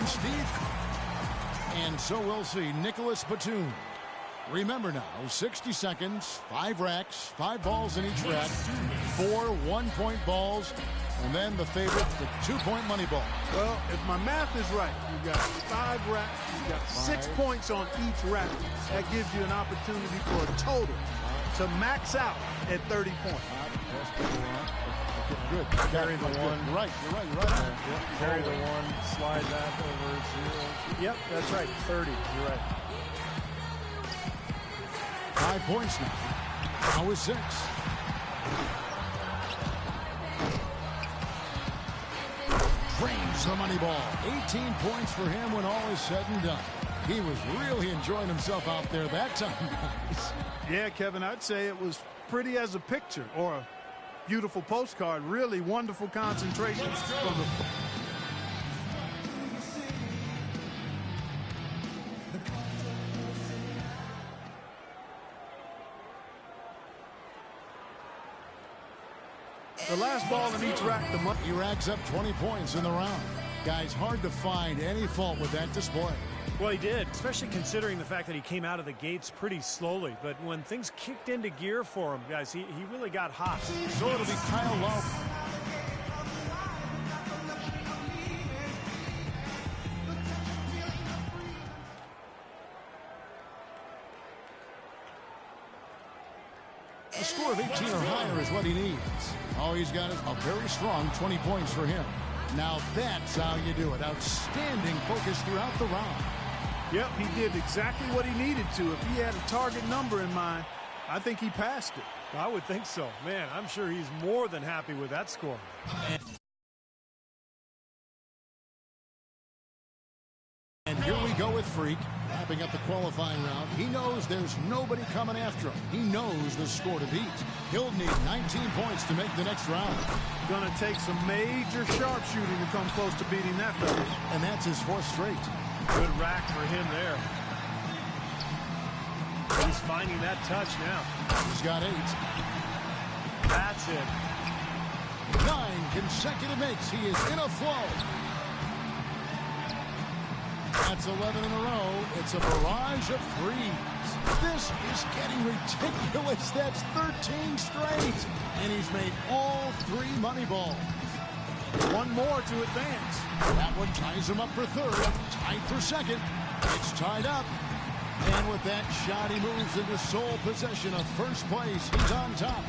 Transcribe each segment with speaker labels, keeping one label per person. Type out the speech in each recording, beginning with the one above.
Speaker 1: Steve. And so we'll see Nicholas Batum. Remember now, 60 seconds, 5 racks, 5 balls in each rack, 4 one-point balls, and then the favorite, the 2-point money ball.
Speaker 2: Well, if my math is right, you've got 5 racks, you've got 6 points on each rack. That gives you an opportunity for a total to max out at 30 points.
Speaker 1: Good.
Speaker 3: Carry the one.
Speaker 1: You're right.
Speaker 3: Yep. Carry the one. Slide that over 0. Yep, that's right. 30. You're right.
Speaker 1: 5 points now. Now is 6. Drains the money ball. 18 points for him when all is said and done. He was really enjoying himself out there that time, guys.
Speaker 2: Yeah, Kevin, I'd say it was pretty as a picture or a beautiful postcard. Really wonderful concentration from the last ball in each rack.
Speaker 1: He racks up 20 points in the round. Guys, hard to find any fault with that display.
Speaker 3: Well, he did, especially considering the fact that he came out of the gates pretty slowly. But when things kicked into gear for him, guys, he really got hot.
Speaker 1: So it'll be Kyle Lowry. A score of 18 or higher is what he needs. All he's got is a very strong 20 points for him. Now that's how you do it. Outstanding focus throughout the round.
Speaker 2: Yep, he did exactly what he needed to. If he had a target number in mind, I think he passed it.
Speaker 3: I would think so. Man, I'm sure he's more than happy with that score.
Speaker 1: And here we go with Freak, wrapping up the qualifying round. He knows there's nobody coming after him. He knows the score to beat. He'll need 19 points to make the next round.
Speaker 2: Gonna take some major sharpshooting to come close to beating that fella.
Speaker 1: And that's his 4th straight.
Speaker 3: Good rack for him there. He's finding that touch now.
Speaker 1: He's got 8.
Speaker 3: That's it.
Speaker 1: 9 consecutive makes. He is in a flow. That's 11 in a row. It's a barrage of threes. This is getting ridiculous. That's 13 straight. And he's made all 3 money balls.
Speaker 2: One more to advance.
Speaker 1: That one ties him up for 3rd. Tied for 2nd. It's tied up. And with that shot, he moves into sole possession of 1st place. He's on top.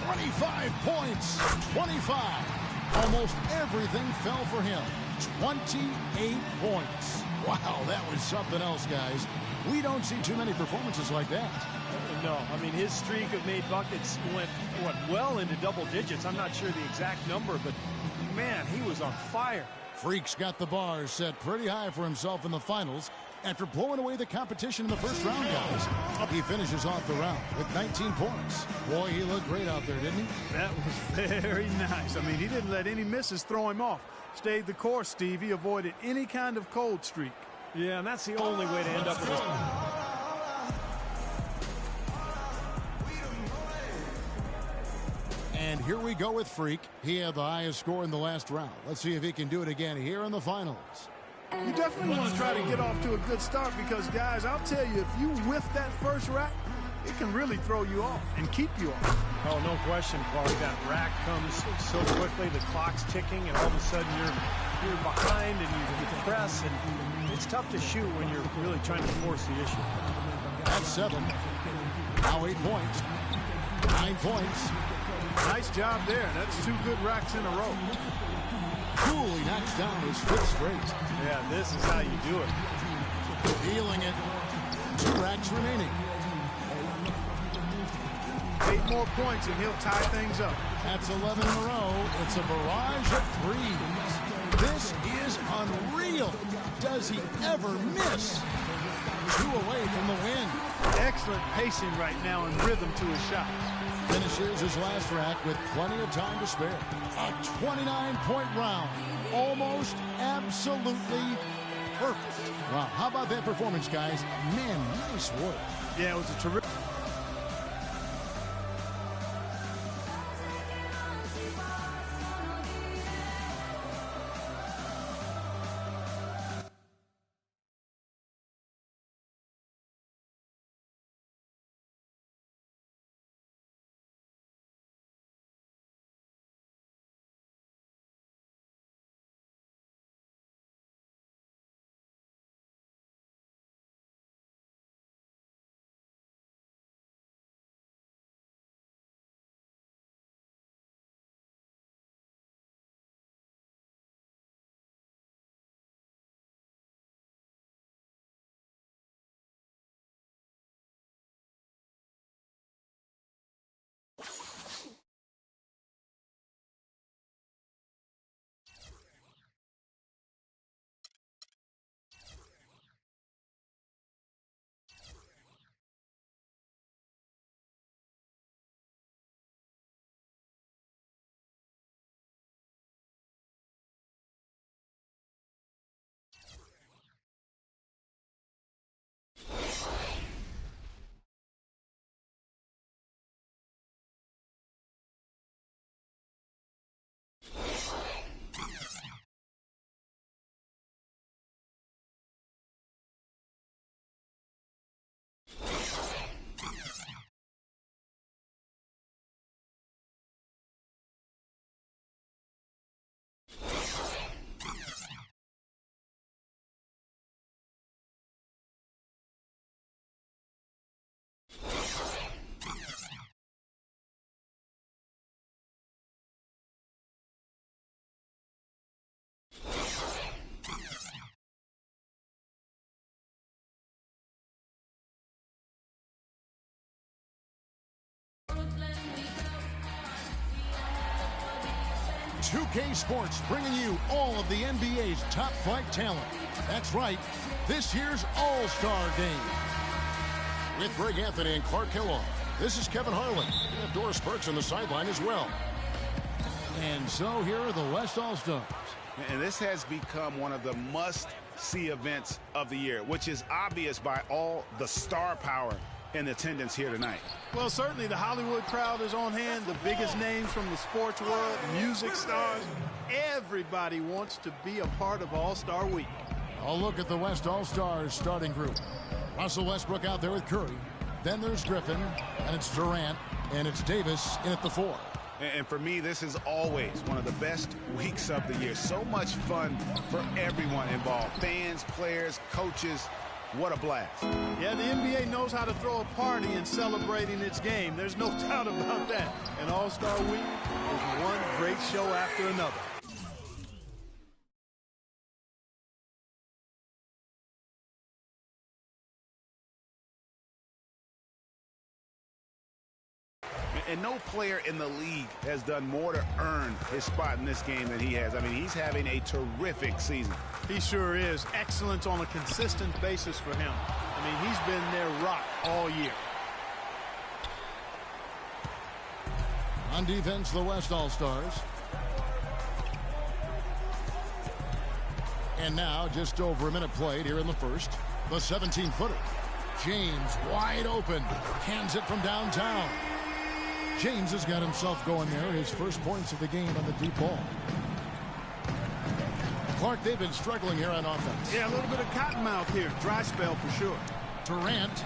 Speaker 1: 25 points. 25. Almost everything fell for him. 28 points. Wow, that was something else, guys. We don't see too many performances like that.
Speaker 3: No, I mean, his streak of made buckets went, well into double digits. I'm not sure the exact number, but, man, he was on fire.
Speaker 1: Freak's got the bars set pretty high for himself in the finals. After blowing away the competition in the 1st round, guys, he finishes off the round with 19 points. Boy, he looked great out there, didn't he?
Speaker 2: That was very nice. I mean, he didn't let any misses throw him off. Stayed the course, Steve. He avoided any kind of cold streak.
Speaker 3: Yeah, and that's the only way to end up with this.
Speaker 1: And here we go with Freak. He had the highest score in the last round. Let's see if he can do it again here in the finals.
Speaker 2: You definitely want to try to get off to a good start because, guys, I'll tell you, if you whiff that 1st rack, it can really throw you off and keep you off.
Speaker 3: Oh, no question, Clark. That rack comes so quickly, the clock's ticking, and all of a sudden you're behind and you press, and it's tough to shoot when you're really trying to force the issue.
Speaker 1: That's 7. Now 8 points. 9 points.
Speaker 2: Nice job there. That's 2 good racks in a row.
Speaker 1: Coolly knocks down his 5th straight.
Speaker 3: Yeah, this is how you do it.
Speaker 1: Feeling it. 2 racks remaining.
Speaker 2: 8 more points and he'll tie things up.
Speaker 1: That's 11 in a row. It's a barrage of threes. This is unreal. Does he ever miss? 2 away from the win.
Speaker 2: Excellent pacing right now and rhythm to his shot.
Speaker 1: Finishes his last rack with plenty of time to spare. A 29-point round. Almost absolutely perfect. Wow, how about that performance, guys? Man, nice work.
Speaker 2: Yeah, it was a terrific.
Speaker 1: 2K Sports bringing you all of the NBA's top flight talent. That's right, this year's All-Star Game. With Greg Anthony and Clark Kellogg, this is Kevin Harlan. We have Doris Burks on the sideline as well. And so here are the West All-Stars.
Speaker 4: And this has become one of the must-see events of the year, which is obvious by all the star power in attendance here tonight.
Speaker 2: Well, certainly the Hollywood crowd is on hand, the biggest names from the sports world, music stars. Everybody wants to be a part of All-Star Week.
Speaker 1: I'll look at the West All-Stars starting group. Russell Westbrook out there with Curry. Then there's Griffin, and it's Durant, and it's Davis in at the 4.
Speaker 4: And for me, this is always one of the best weeks of the year. So much fun for everyone involved. Fans, players, coaches. What a blast.
Speaker 2: Yeah, the NBA knows how to throw a party in celebrating its game. There's no doubt about that. And All-Star Week is one great show after another.
Speaker 4: And no player in the league has done more to earn his spot in this game than he has. I mean, he's having a terrific season.
Speaker 2: He sure is. Excellence on a consistent basis for him. I mean, he's been their rock all year.
Speaker 1: On defense, the West All-Stars. And now, just over a minute played here in the first. The 17-footer. James wide open. Hands it from downtown. James has got himself going there. His first points of the game on the deep ball. Clark, they've been struggling here on offense.
Speaker 2: Yeah, a little bit of cottonmouth here. Dry spell for sure.
Speaker 1: Durant.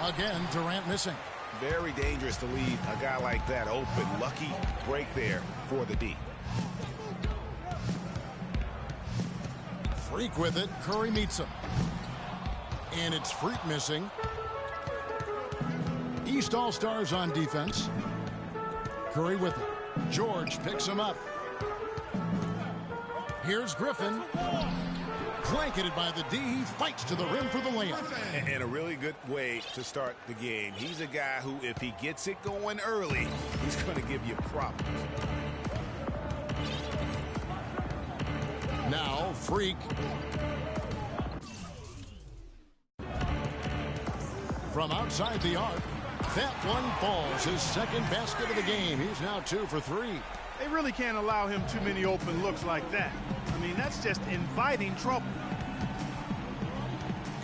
Speaker 1: Again, Durant missing.
Speaker 4: Very dangerous to leave a guy like that open. Lucky break there for the D.
Speaker 1: Freak with it. Curry meets him. And it's Freak missing. East All-Stars on defense. Curry with it. George picks him up. Here's Griffin. Blanketed by the D. He fights to the rim for the layup.
Speaker 4: And a really good way to start the game. He's a guy who, if he gets it going early, he's going to give you problems.
Speaker 1: Now, Freak. From outside the arc. That one falls. His second basket of the game. He's now 2 for 3.
Speaker 2: They really can't allow him too many open looks like that. I mean, that's just inviting trouble.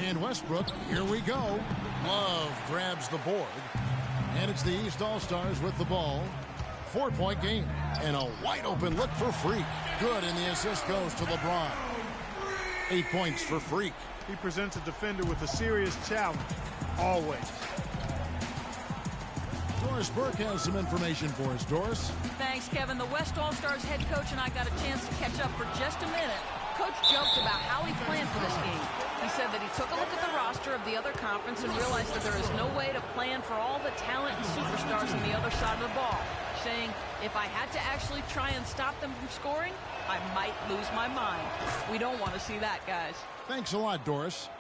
Speaker 1: And Westbrook, here we go. Love grabs the board. And it's the East All-Stars with the ball. 4-point game. And a wide open look for Freak. Good, and the assist goes to LeBron. 8 points for Freak.
Speaker 2: He presents a defender with a serious challenge. Always.
Speaker 1: Doris Burke has some information for us. Doris?
Speaker 5: Thanks, Kevin. The West All-Stars head coach and I got a chance to catch up for just a minute. Coach joked about how he planned for this game. He said that he took a look at the roster of the other conference and realized that there is no way to plan for all the talent and superstars on the other side of the ball, saying, if I had to actually try and stop them from scoring, I might lose my mind. We don't want to see that, guys.
Speaker 1: Thanks a lot, Doris.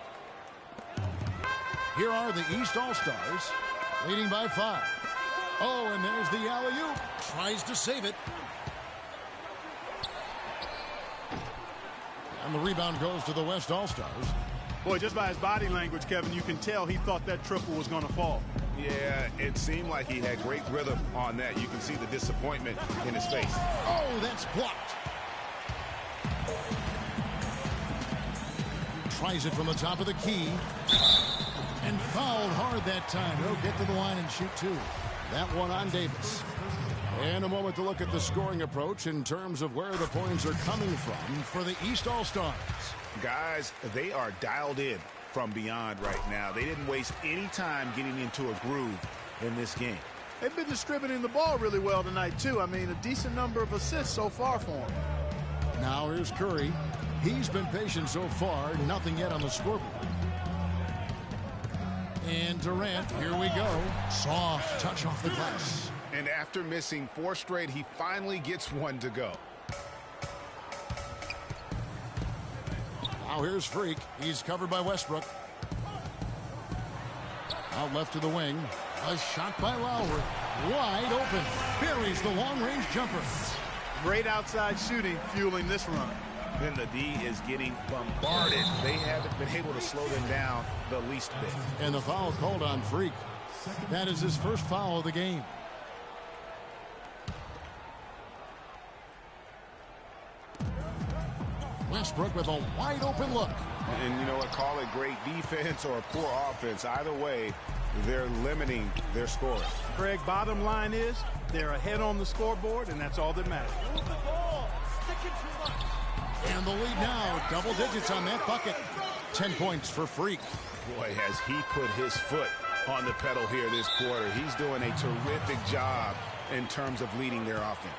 Speaker 1: Here are the East All-Stars, leading by 5. Oh, and there's the alley-oop. Tries to save it. And the rebound goes to the West All-Stars.
Speaker 2: Boy, just by his body language, Kevin, you can tell he thought that triple was going to fall.
Speaker 4: Yeah, it seemed like he had great rhythm on that. You can see the disappointment in his face.
Speaker 1: Oh, that's blocked. Tries it from the top of the key. And fouled hard that time. He'll get to the line and shoot 2. That one on Davis. And a moment to look at the scoring approach in terms of where the points are coming from for the East All-Stars.
Speaker 4: Guys, they are dialed in from beyond right now. They didn't waste any time getting into a groove in this game.
Speaker 2: They've been distributing the ball really well tonight, too. I mean, a decent number of assists so far for them.
Speaker 1: Now here's Curry. He's been patient so far. Nothing yet on the scoreboard. And Durant, here we go. Soft touch off the glass.
Speaker 4: And after missing 4 straight, he finally gets one to go.
Speaker 1: Now here's Freak. He's covered by Westbrook. Out left to the wing. A shot by Lowry. Wide open. Buries the long-range jumper.
Speaker 2: Great outside shooting fueling this run.
Speaker 4: Then the D is getting bombarded. They haven't been able to slow them down the least bit.
Speaker 1: And the foul called on Freak. That is his first foul of the game. Westbrook with a wide open look.
Speaker 4: And you know what? Call it great defense or poor offense. Either way, they're limiting their scores.
Speaker 2: Craig, bottom line is they're ahead on the scoreboard, and that's all that matters.
Speaker 1: And the lead now, double digits on that bucket. 10 points for Freak.
Speaker 4: Boy, has he put his foot on the pedal here this quarter. He's doing a terrific job in terms of leading their offense.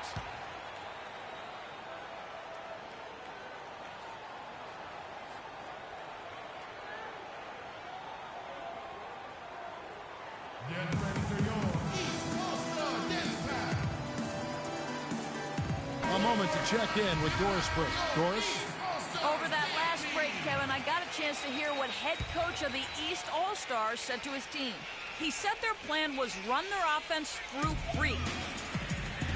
Speaker 1: A moment to check in with Doris Brick. Doris?
Speaker 5: Over that last break, Kevin, I got a chance to hear what head coach of the East All-Stars said to his team. He said their plan was run their offense through Freak.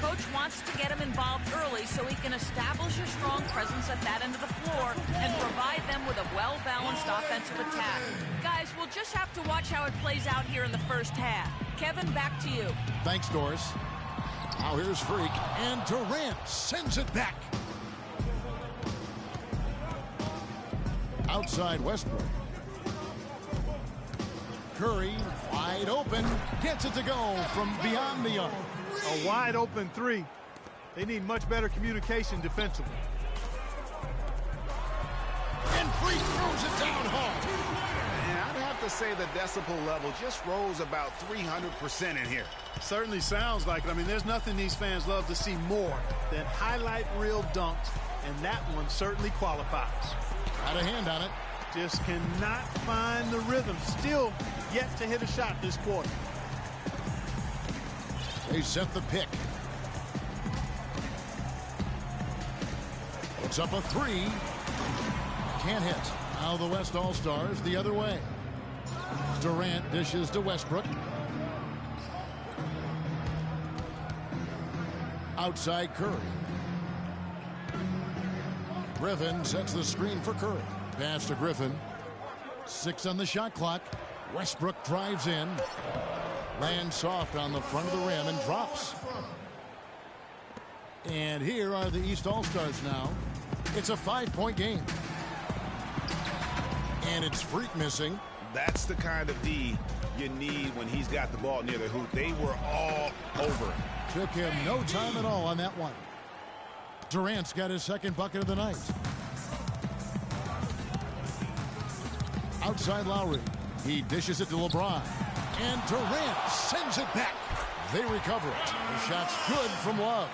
Speaker 5: Coach wants to get him involved early so he can establish a strong presence at that end of the floor and provide them with a well-balanced offensive attack. Guys, we'll just have to watch how it plays out here in the first half. Kevin, back to you.
Speaker 1: Thanks, Doris. Now here's Freak, and Durant sends it back. Outside Westbrook. Curry, wide open, gets it to go from beyond the arc.
Speaker 2: A wide open three. They need much better communication defensively.
Speaker 1: And Freak throws it down hard.
Speaker 4: And I'd have to say the decibel level just rose about 300% in here.
Speaker 2: Certainly sounds like it. I mean, there's nothing these fans love to see more than highlight reel dunks, and that one certainly qualifies.
Speaker 1: Got a hand on it.
Speaker 2: Just cannot find the rhythm. Still yet to hit a shot this quarter.
Speaker 1: They set the pick. Puts up a three. Can't hit. Now the West All-Stars the other way. Durant dishes to Westbrook. Outside Curry. Griffin sets the screen for Curry. Pass to Griffin. 6 on the shot clock. Westbrook drives in. Lands soft on the front of the rim and drops. And here are the East All-Stars now. It's a 5-point game. And it's Freak missing.
Speaker 4: That's the kind of D you need when he's got the ball near the hoop. They were all over it.
Speaker 1: Took him no time at all on that one. Durant's got his second bucket of the night. Outside Lowry. He dishes it to LeBron. And Durant sends it back. They recover it. The shot's good from Love.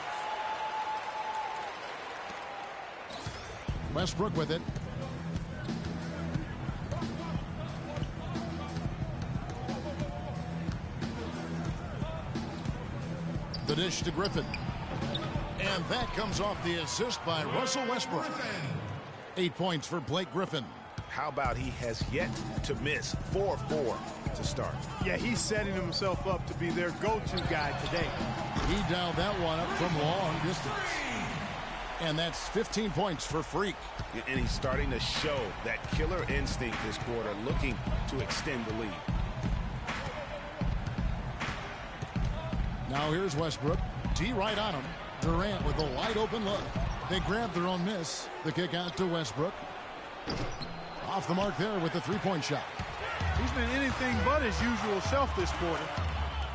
Speaker 1: Westbrook with it. The dish to Griffin. And that comes off the assist by Russell Westbrook. 8 points for Blake Griffin.
Speaker 4: How about he has yet to miss 4-4 to start?
Speaker 2: Yeah, he's setting himself up to be their go-to guy today.
Speaker 1: He dialed that one up from long distance. And that's 15 points for Freak.
Speaker 4: And he's starting to show that killer instinct this quarter, looking to extend the lead.
Speaker 1: Now here's Westbrook. D right on him. Durant with a wide open look. They grab their own miss. The kick out to Westbrook. Off the mark there with the three-point shot.
Speaker 2: He's been anything but his usual self this quarter.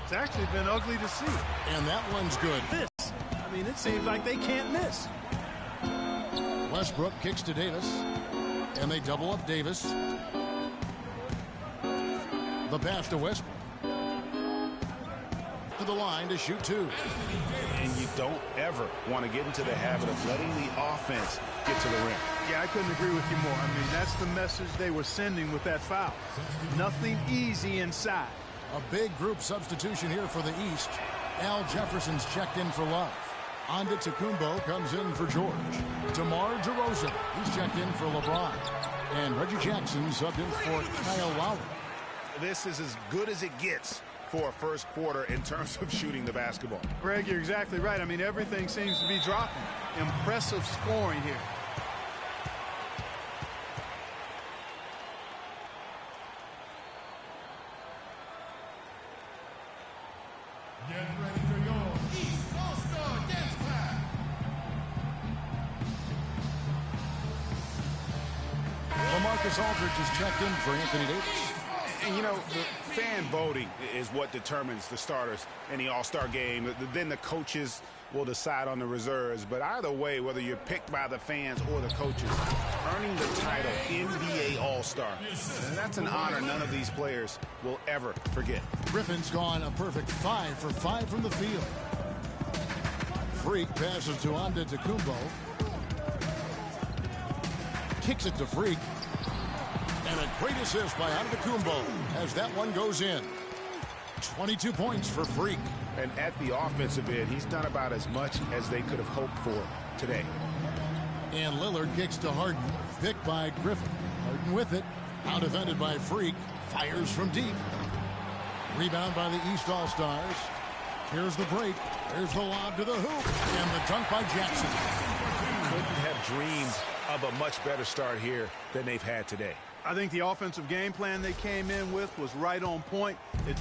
Speaker 2: It's actually been ugly to see.
Speaker 1: And that one's good.
Speaker 2: I mean, it seems like they can't miss.
Speaker 1: Westbrook kicks to Davis. And they double up Davis. The pass to Westbrook. To the line to shoot two.
Speaker 4: And you don't ever want to get into the habit of letting the offense get to the rim.
Speaker 2: Yeah, I couldn't agree with you more. I mean, that's the message they were sending with that foul. Nothing easy inside.
Speaker 1: A big group substitution here for the East. Al Jefferson's checked in for Love. Onda Tecumbo comes in for George. DeMar DeRozan, he's checked in for LeBron. And Reggie Jackson subbed in for Kyle Lowry.
Speaker 4: This is as good as it gets for a first quarter in terms of shooting the basketball.
Speaker 2: Greg, you're exactly right. I mean, everything seems to be dropping. Impressive scoring here.
Speaker 1: Get ready for your East All-Star Dance Class. LaMarcus Aldridge is checked in for Anthony Davis.
Speaker 4: And, you know, the fan voting is what determines the starters in the All-Star game. Then the coaches will decide on the reserves. But either way, whether you're picked by the fans or the coaches, earning the title NBA All-Star, that's an honor none of these players will ever forget.
Speaker 1: Griffin's gone a perfect 5 for 5 from the field. Freak passes to Antetokounmpo. Kicks it to Freak. And a great assist by Antetokounmpo as that one goes in. 22 points for Freak.
Speaker 4: And at the offensive end, he's done about as much as they could have hoped for today.
Speaker 1: And Lillard kicks to Harden. Picked by Griffin. Harden with it. Out defended by Freak. Fires from deep. Rebound by the East All-Stars. Here's the break. There's the lob to the hoop. And the dunk by Jackson.
Speaker 4: Couldn't have dreamed of a much better start here than they've had today.
Speaker 2: I think the offensive game plan they came in with was right on point. It's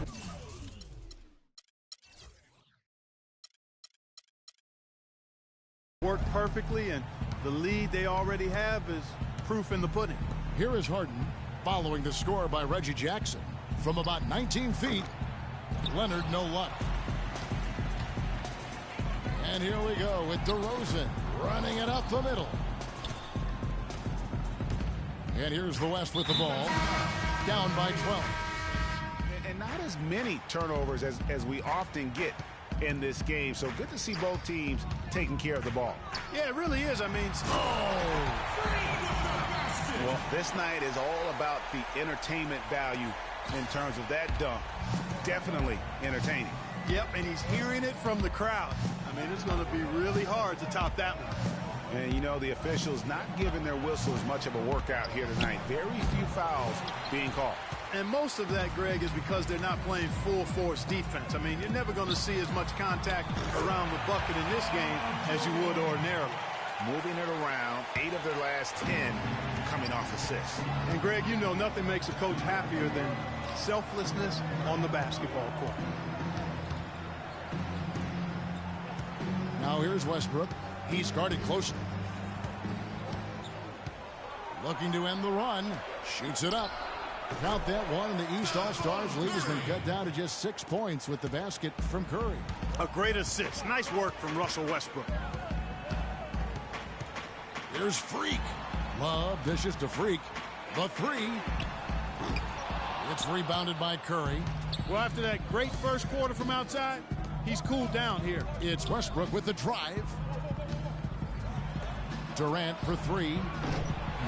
Speaker 2: worked perfectly, and the lead they already have is proof in the pudding.
Speaker 1: Here is Harden following the score by Reggie Jackson. From about 19 feet, Leonard no luck. And here we go with DeRozan running it up the middle. And here's the West with the ball. Down by 12.
Speaker 4: And not as many turnovers as we often get in this game. So good to see both teams taking care of the ball.
Speaker 2: Yeah, it really is. I mean,
Speaker 4: well, this night is all about the entertainment value in terms of that dunk. Definitely entertaining.
Speaker 2: Yep, and he's hearing it from the crowd. I mean, it's going to be really hard to top that one.
Speaker 4: And, you know, the officials not giving their whistles much of a workout here tonight. Very few fouls being called.
Speaker 2: And most of that, Greg, is because they're not playing full-force defense. I mean, you're never going to see as much contact around the bucket in this game as you would ordinarily.
Speaker 4: Moving it around, 8 of their last 10 coming off assists.
Speaker 2: And, Greg, you know nothing makes a coach happier than selflessness on the basketball court.
Speaker 1: Now here's Westbrook. He's guarded closely. Looking to end the run. Shoots it up. Count that one, and the East All-Stars lead has been cut down to just 6 points with the basket from Curry.
Speaker 2: A great assist. Nice work from Russell Westbrook.
Speaker 1: Here's Freak. Love dishes to Freak. The three. It's rebounded by Curry.
Speaker 2: Well, after that great first quarter from outside, he's cooled down here.
Speaker 1: It's Westbrook with the drive. Durant for three.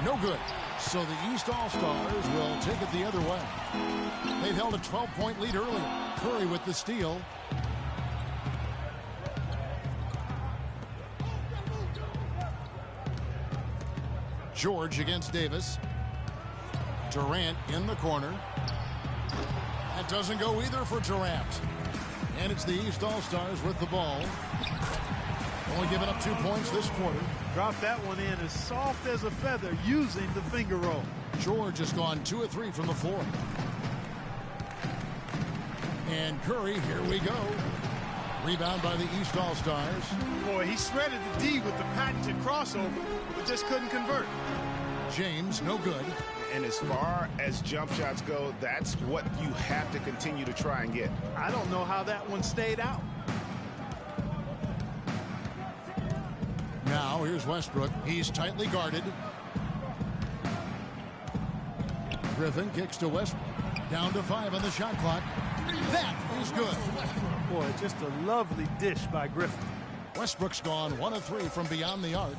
Speaker 1: No good. So the East All-Stars will take it the other way. They've held a 12-point lead earlier. Curry with the steal. George against Davis. Durant in the corner. That doesn't go either for Durant. And it's the East All-Stars with the ball. Only giving up 2 points this quarter.
Speaker 2: Dropped that one in as soft as a feather using the finger roll.
Speaker 1: George has gone 2 of 3 from the floor. And Curry, here we go. Rebound by the East All-Stars.
Speaker 2: Boy, he shredded the D with the patented crossover, but just couldn't convert.
Speaker 1: James, no good.
Speaker 4: And as far as jump shots go, that's what you have to continue to try and get.
Speaker 2: I don't know how that one stayed out.
Speaker 1: Now, here's Westbrook. He's tightly guarded. Griffin kicks to Westbrook. Down to 5 on the shot clock. That is good.
Speaker 2: Boy, just a lovely dish by Griffin.
Speaker 1: Westbrook's gone 1 of 3 from beyond the arc.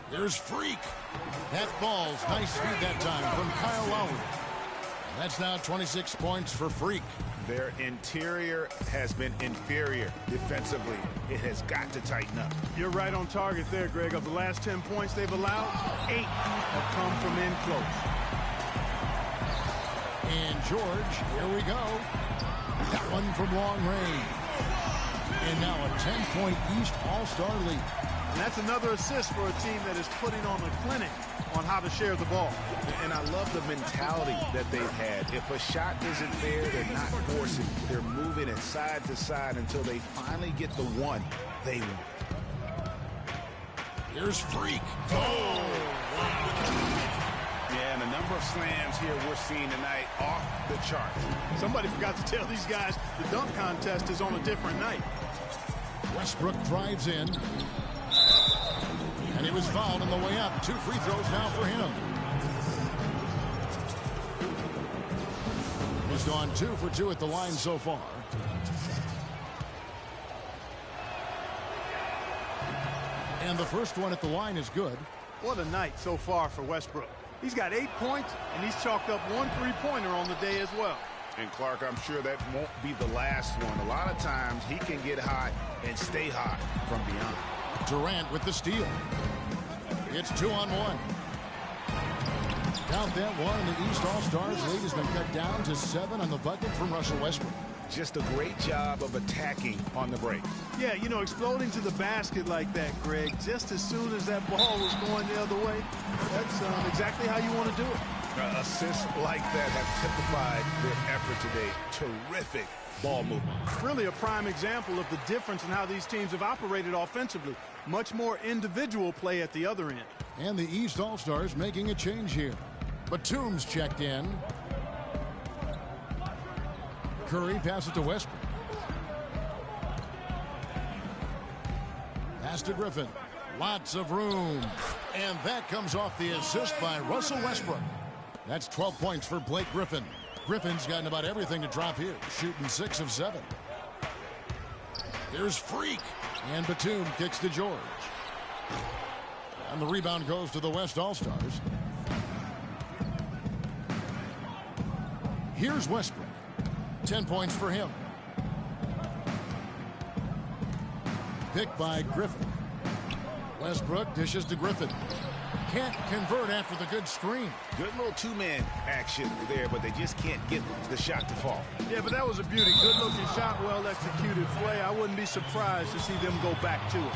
Speaker 1: There's Freak. That ball's nice speed that time from Kyle Lowry. And that's now 26 points for Freak.
Speaker 4: Their interior has been inferior defensively. It has got to tighten up.
Speaker 2: You're right on target there, Greg. Of the last 10 points they've allowed, 8 have come from in close.
Speaker 1: And George, here we go. That one from long range. And now a 10-point East All-Star lead.
Speaker 2: And that's another assist for a team that is putting on a clinic on how to share the ball.
Speaker 4: And I love the mentality that they've had. If a shot isn't there, they're not forcing. They're moving it side to side until they finally get the one they want.
Speaker 1: Here's Freak. Oh!
Speaker 4: Yeah, and the number of slams here we're seeing tonight off the charts.
Speaker 2: Somebody forgot to tell these guys the dunk contest is on a different night.
Speaker 1: Westbrook drives in. And he was fouled on the way up. 2 free throws now for him. He's gone 2 for 2 at the line so far. And the first one at the line is good.
Speaker 2: What a night so far for Westbrook. He's got 8 points, and he's chalked up 1 3-pointer on the day as well.
Speaker 4: And Clark, I'm sure that won't be the last one. A lot of times he can get hot and stay hot from beyond.
Speaker 1: Durant with the steal. It's 2-on-1. Count that one, and the East All-Stars lead has been cut down to 7 on the bucket from Russell Westbrook.
Speaker 4: Just a great job of attacking on the break.
Speaker 2: Yeah, you know, exploding to the basket like that, Greg, just as soon as that ball was going the other way, that's exactly how you want to do it.
Speaker 4: Assists like that have typified their effort today. Terrific ball movement.
Speaker 2: Really a prime example of the difference in how these teams have operated offensively. Much more individual play at the other end.
Speaker 1: And the East All-Stars making a change here. Batum's checked in. Curry passes to Westbrook. Pass to Griffin. Lots of room. And that comes off the assist by Russell Westbrook. That's 12 points for Blake Griffin. Griffin's gotten about everything to drop here, shooting 6 of 7. Here's Freak. And Batum kicks to George. And the rebound goes to the West All-Stars. Here's Westbrook. 10 points for him. Picked by Griffin. Westbrook dishes to Griffin. Can't convert after the good screen.
Speaker 4: Good little two-man action there, but they just can't get the shot to fall.
Speaker 2: Yeah, but that was a beauty. Good-looking shot, well-executed play. I wouldn't be surprised to see them go back to it.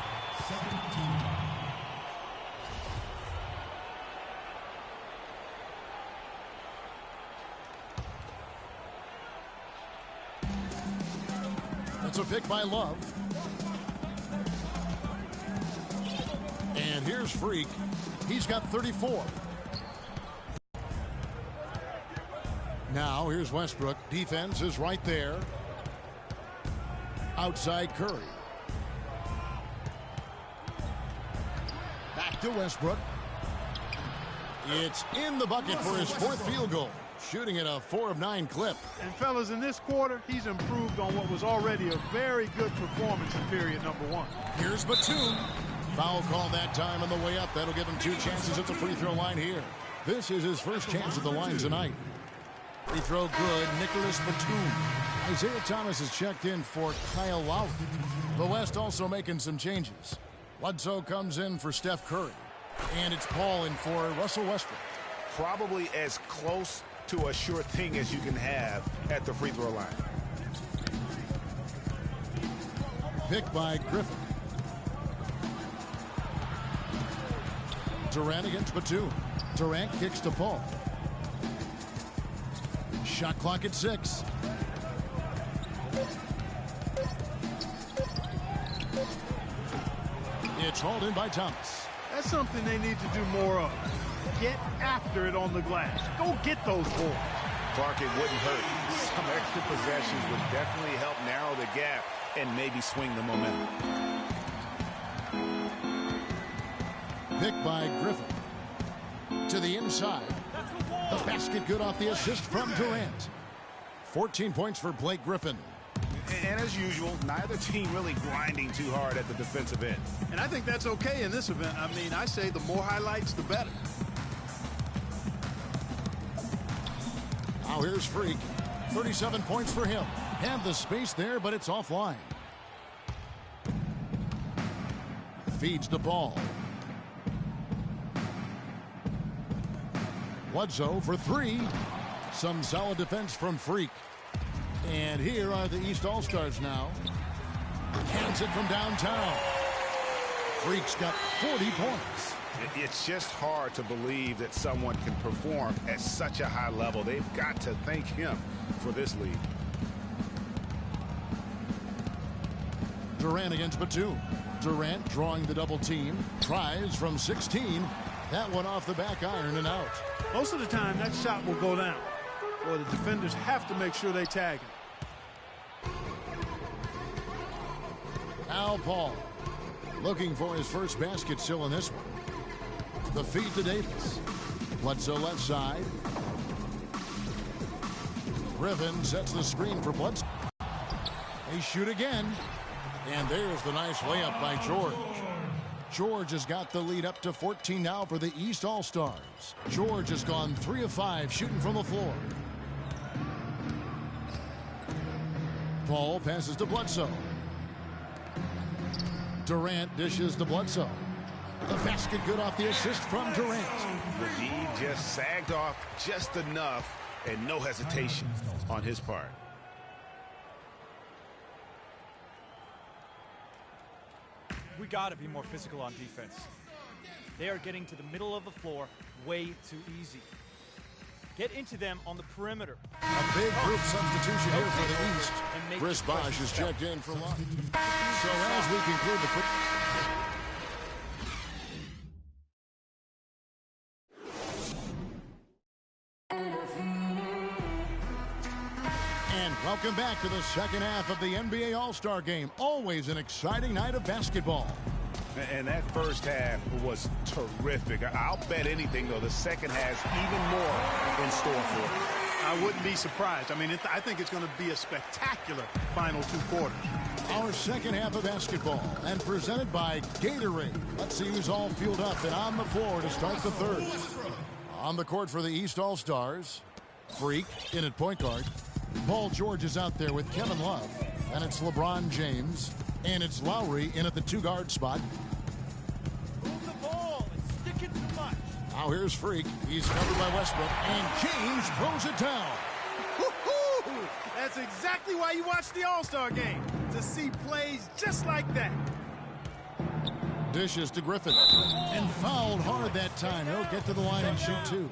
Speaker 1: That's a pick by Love. And here's Freak. He's got 34. Now here's Westbrook. Defense is right there. Outside Curry. Back to Westbrook. It's in the bucket for his 4th field goal. Shooting at a 4 of 9 clip.
Speaker 2: And fellas, in this quarter, he's improved on what was already a very good performance in period number 1.
Speaker 1: Here's Batum. Foul call that time on the way up. That'll give him 2 chances at the free throw line here. This is his first chance at the line tonight. Free throw good. Nicholas Batum. Isaiah Thomas is checked in for Kyle Lowry. The West also making some changes. Bledsoe comes in for Steph Curry. And it's Paul in for Russell Westbrook.
Speaker 4: Probably as close to a sure thing as you can have at the free throw line.
Speaker 1: Picked by Griffin. Durant against Batum. Durant kicks to Paul. Shot clock at 6. It's hauled in by Thomas.
Speaker 2: That's something they need to do more of. Get after it on the glass. Go get those balls.
Speaker 4: Clark, it wouldn't hurt. Some extra possessions would definitely help narrow the gap and maybe swing the momentum.
Speaker 1: Picked by Griffin. To the inside. The basket good off the assist from Durant. 14 points for Blake Griffin.
Speaker 4: And as usual, neither team really grinding too hard at the defensive end.
Speaker 2: And I think that's okay in this event. I mean, I say the more highlights, the better.
Speaker 1: Now here's Freak. 37 points for him. Had the space there, but it's offline. Feeds the ball. Bledsoe for 3. Some solid defense from Freak. And here are the East All-Stars now. Cans it from downtown. Freak's got 40 points.
Speaker 4: It's just hard to believe that someone can perform at such a high level. They've got to thank him for this lead.
Speaker 1: Grran against Batum. Durant drawing the double team. Tries from 16. That one off the back iron and out.
Speaker 2: Most of the time, that shot will go down. Or the defenders have to make sure they tag him.
Speaker 1: Al Paul looking for his first basket still in this one. The feed to Davis. Bledsoe left side. Griffin sets the screen for Bledsoe. They shoot again. And there's the nice layup by George. George has got the lead up to 14 now for the East All-Stars. George has gone 3 of 5 shooting from the floor. Paul passes to Bledsoe. Durant dishes to Bledsoe. The basket good off the assist from Durant.
Speaker 4: The D just sagged off just enough and no hesitation on his part.
Speaker 6: We got to be more physical on defense. They are getting to the middle of the floor way too easy. Get into them on the perimeter.
Speaker 1: A big group substitution here for the East. Chris Bosh is checked in for lunch. So as we conclude the And welcome back to the second half of the NBA All-Star Game. Always an exciting night of basketball.
Speaker 4: And that first half was terrific. I'll bet anything, though, the second has even more in store for it.
Speaker 2: I wouldn't be surprised. I mean, I think it's going to be a spectacular final 2 quarters.
Speaker 1: Our second half of basketball and presented by Gatorade. Let's see who's all fueled up and on the floor to start the third. On the court for the East All-Stars, Freak in at point guard. Paul George is out there with Kevin Love. And it's LeBron James. And it's Lowry in at the 2-guard spot.
Speaker 6: Move the ball and stick it too much.
Speaker 1: Now here's Freak. He's covered by Westbrook. And James throws it down.
Speaker 2: Woo-hoo! That's exactly why you watch the All-Star Game. To see plays just like that.
Speaker 1: Dishes to Griffin. And fouled hard that time. He'll get to the line and shoot 2.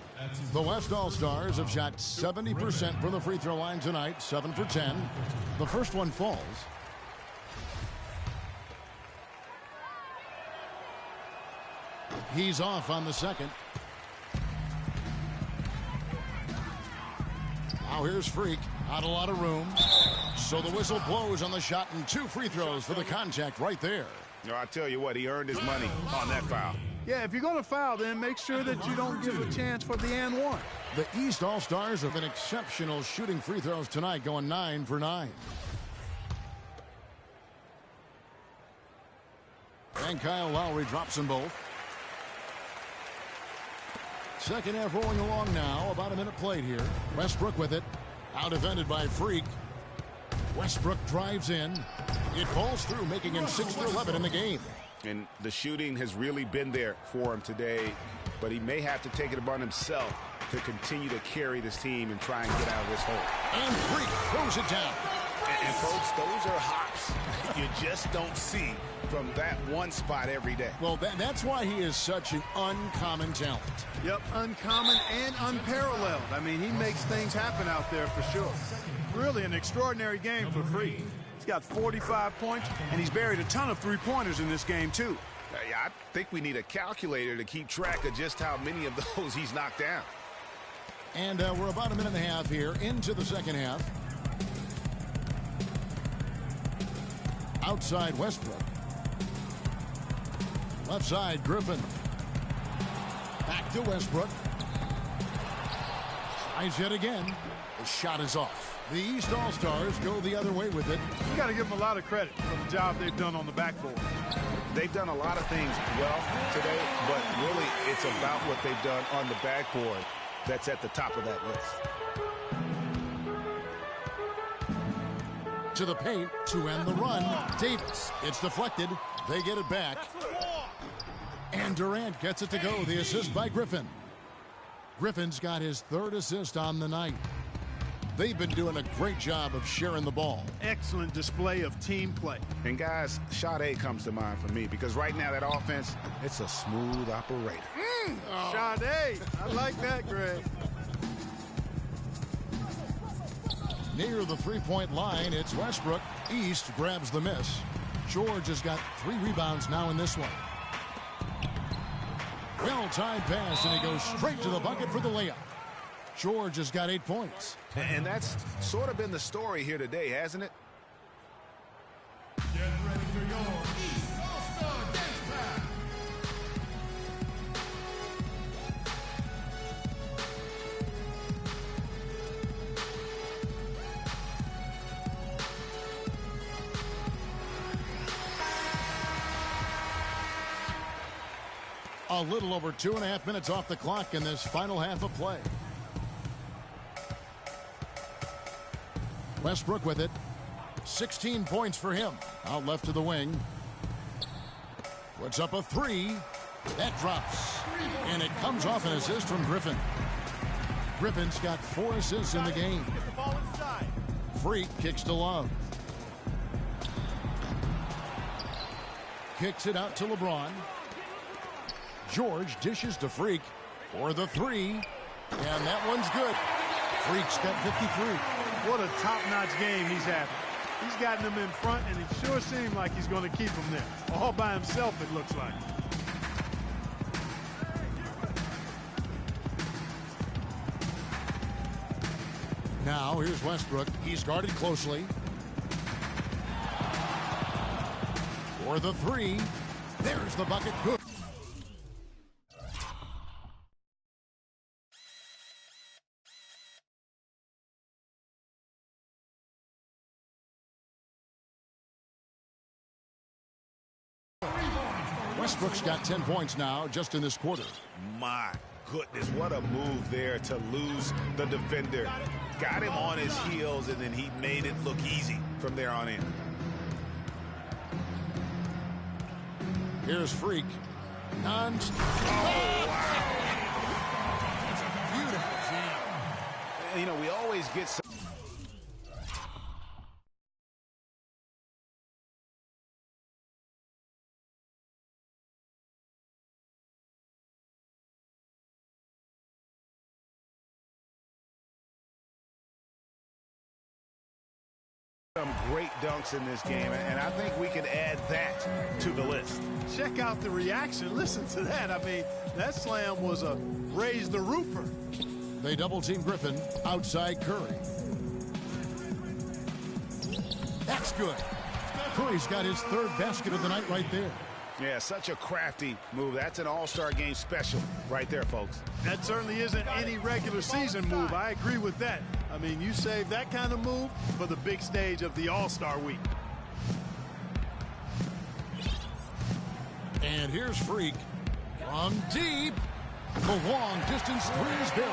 Speaker 1: The West All-Stars have shot 70% from the free throw line tonight. 7 for 10. The first one falls. He's off on the second. Now here's Freak. Not a lot of room. So the whistle blows on the shot and 2 free throws for the contact right there.
Speaker 4: No, I tell you what, he earned his money on that foul.
Speaker 2: Yeah, if you're going to foul, then make sure that you don't give a chance for the and one.
Speaker 1: The East All-Stars have been exceptional shooting free throws tonight, going 9 for 9. And Kyle Lowry drops them both. Second half rolling along now. About a minute played here. Westbrook with it. Out defended by Freak. Westbrook drives in. It falls through, making him 6 for 11 in the game.
Speaker 4: And the shooting has really been there for him today, but he may have to take it upon himself to continue to carry this team and try and get out of this hole.
Speaker 1: And Freak throws it down.
Speaker 4: And folks, those are hops you just don't see from that one spot every day.
Speaker 1: Well, that's why he is such an uncommon talent.
Speaker 2: Yep, uncommon and unparalleled. I mean, he makes things happen out there for sure. Really an extraordinary game for Freak. He's got 45 points, and he's buried a ton of three-pointers in this game, too.
Speaker 4: I think we need a calculator to keep track of just how many of those he's knocked down.
Speaker 1: And we're about a minute and a half here into the second half. Outside Westbrook. Left side Griffin. Back to Westbrook. Tries yet again. The shot is off. The East All-Stars go the other way with it.
Speaker 2: You got to give them a lot of credit for the job they've done on the backboard.
Speaker 4: They've done a lot of things well today, but really it's about what they've done on the backboard that's at the top of that list.
Speaker 1: To the paint to end the run. Davis. It's deflected. They get it back. And Durant gets it to go. The assist by Griffin. Griffin's got his 3rd assist on the night. They've been doing a great job of sharing the ball.
Speaker 2: Excellent display of team play.
Speaker 4: And guys, Sade comes to mind for me because right now that offense, it's a smooth operator.
Speaker 2: Sade, I like that, Greg.
Speaker 1: Near the three-point line, it's Westbrook. East grabs the miss. George has got 3 rebounds now in this one. Well-timed pass, and he goes straight to the bucket for the layup. George has got 8 points.
Speaker 4: And that's sort of been the story here today, hasn't it?
Speaker 1: Get ready for your East All-Star Dance Pack. A little over 2.5 minutes off the clock in this final half of play. Westbrook with it. 16 points for him. Out left to the wing. Puts up a 3. That drops. And it comes off an assist from Griffin. Griffin's got 4 assists in the game. Freak kicks to Love. Kicks it out to LeBron. George dishes to Freak for the 3. And that one's good. Freak's got 53.
Speaker 2: What a top-notch game he's having. He's gotten them in front, and it sure seems like he's going to keep them there. All by himself, it looks like.
Speaker 1: Now, here's Westbrook. He's guarded closely. For the 3. There's the bucket. Good. Westbrook's got 10 points now just in this quarter.
Speaker 4: My goodness, what a move there to lose the defender. Got him on his heels, and then he made it look easy from there on in.
Speaker 1: Here's Freak. Non-stop.
Speaker 4: Oh, wow.
Speaker 1: It's a beautiful jam.
Speaker 4: You know, we always get some great dunks in this game, and I think we can add that to the list.
Speaker 2: Check out the reaction. Listen to that. I mean, that slam was a raise the roofer.
Speaker 1: They double-team Griffin outside Curry. That's good. Curry's got his 3rd basket of the night right there.
Speaker 4: Yeah, such a crafty move. That's an all-star game special right there, folks.
Speaker 2: That certainly isn't any regular season move. I agree with that. I mean, you save that kind of move for the big stage of the All-Star Week.
Speaker 1: And here's Freak from deep. The long-distance 3 is good.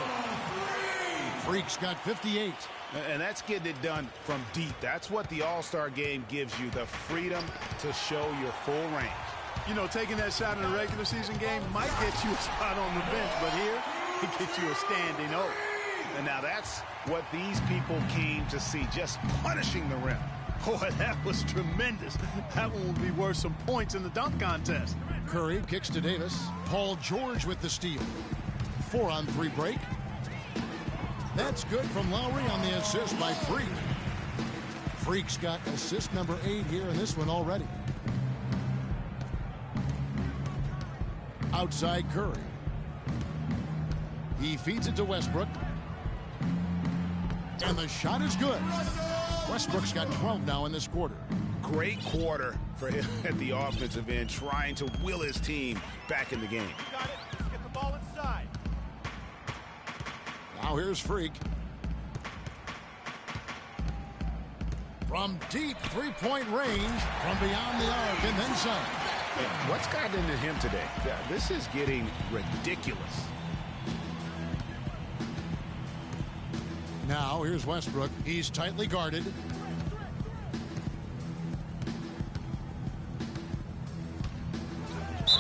Speaker 1: Freak's got 58.
Speaker 4: And that's getting it done from deep. That's what the All-Star game gives you, the freedom to show your full range.
Speaker 2: You know, taking that shot in a regular season game might get you a spot on the bench, but here, it gets you a standing O.
Speaker 4: And now that's what these people came to see, just punishing the rim.
Speaker 2: Boy, that was tremendous. That one will be worth some points in the dunk contest.
Speaker 1: Curry kicks to Davis. Paul George with the steal. 4-on-3 break. That's good from Lowry on the assist by Freak. Freak's got assist number 8 here in this one already. Outside Curry. He feeds it to Westbrook. And the shot is good. Westbrook's got 12 now in this quarter.
Speaker 4: Great quarter for him at the offensive end, trying to will his team back in the game.
Speaker 3: You got it. Let's get the ball inside.
Speaker 1: Now here's Freak. From deep 3-point range, from beyond the arc, and then some.
Speaker 4: Yeah, what's gotten into him today? Yeah, this is getting ridiculous.
Speaker 1: Now here's Westbrook. He's tightly guarded.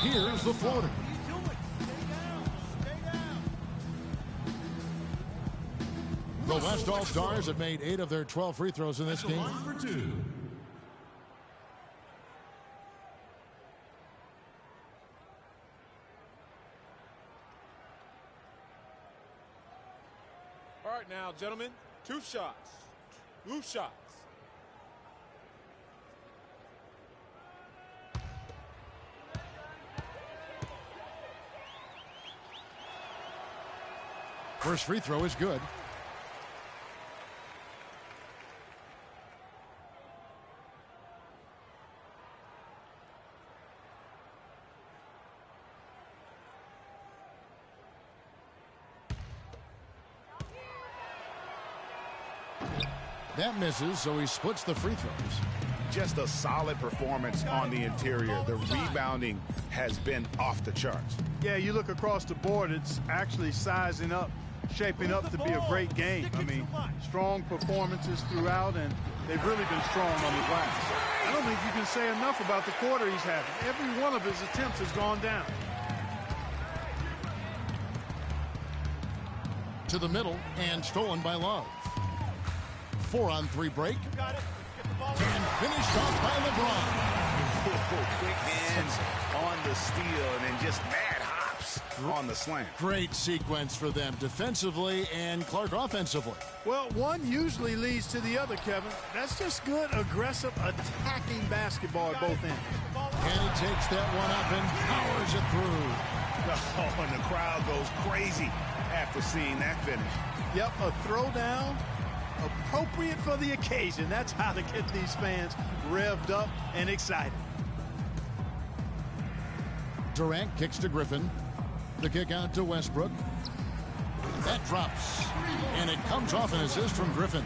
Speaker 1: Here's the floater. The West All-Stars have made 8 of their 12 free throws in this game.
Speaker 7: For 2.
Speaker 8: All right now, gentlemen, 2 shots. 2 shots.
Speaker 1: First free throw is good. That misses, so he splits the free throws.
Speaker 4: Just a solid performance on the interior. The rebounding has been off the charts.
Speaker 2: Yeah, you look across the board, it's actually sizing up, shaping up to be a great game. I mean, strong performances throughout, and they've really been strong on the glass. I don't think you can say enough about the quarter he's having. Every one of his attempts has gone down.
Speaker 1: To the middle, and stolen by Love. 4-on-3 break. And finished off by LeBron.
Speaker 4: Quick hands on the steal, and then just mad hops on the slam.
Speaker 1: Great sequence for them defensively and Clark offensively.
Speaker 2: Well, one usually leads to the other, Kevin. That's just good, aggressive, attacking basketball at both ends.
Speaker 1: And he takes that one up and powers it through.
Speaker 4: Oh, and the crowd goes crazy after seeing that finish.
Speaker 2: Yep, a throwdown appropriate for the occasion. That's how to get these fans revved up and excited.
Speaker 1: Durant kicks to Griffin. The kick out to Westbrook. That drops. And it comes off an assist from Griffin.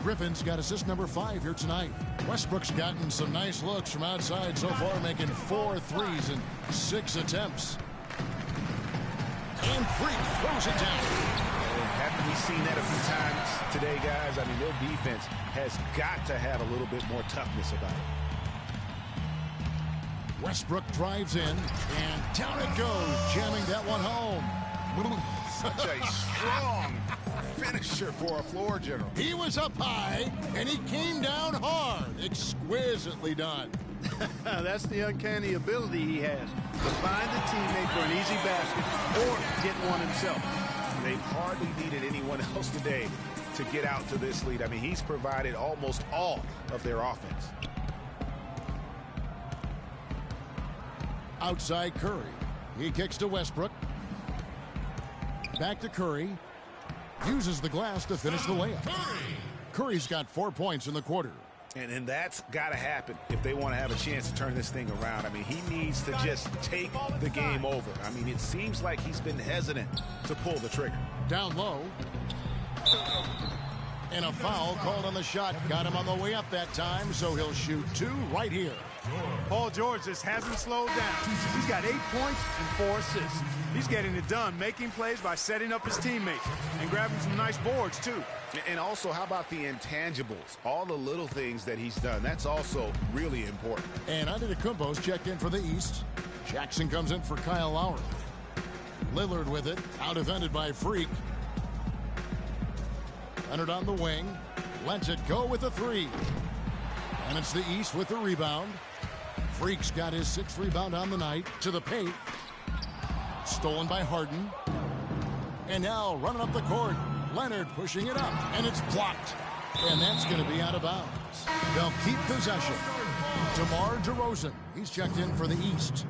Speaker 1: Griffin's got assist number 5 here tonight. Westbrook's gotten some nice looks from outside so far, making 4 threes in 6 attempts. And Freak throws it down.
Speaker 4: Haven't we seen that a few times today, guys? I mean, their defense has got to have a little bit more toughness about it.
Speaker 1: Westbrook drives in, and down it goes, jamming that one home.
Speaker 4: Such a strong finisher for a floor general.
Speaker 1: He was up high, and he came down hard. Exquisitely done.
Speaker 2: That's the uncanny ability he has to find a teammate for an easy basket or get one himself.
Speaker 4: They've hardly needed anyone else today to get out to this lead. I mean, he's provided almost all of their offense.
Speaker 1: Outside Curry. He kicks to Westbrook. Back to Curry. Uses the glass to finish the layup. Curry's got 4 points in the quarter.
Speaker 4: And that's got to happen if they want to have a chance to turn this thing around. I mean, he needs to just take the game over. I mean, it seems like he's been hesitant to pull the trigger.
Speaker 1: Down low. And a foul called on the shot. Got him on the way up that time, so he'll shoot 2 right here.
Speaker 2: Paul George just hasn't slowed down. He's got 8 points and 4 assists. He's getting it done, making plays by setting up his teammates and grabbing some nice boards, too.
Speaker 4: And also, how about the intangibles? All the little things that he's done. That's also really important.
Speaker 1: And Antetokounmpo's checked in for the East. Jackson comes in for Kyle Lowry. Lillard with it, out-defended by Freak. Leonard on the wing. Lets it go with the 3. And it's the East with the rebound. Freak's got his 6th rebound on the night. To the paint. Stolen by Harden. And now running up the court. Leonard pushing it up. And it's blocked. And that's going to be out of bounds. They'll keep possession. DeMar DeRozan. He's checked in for the East.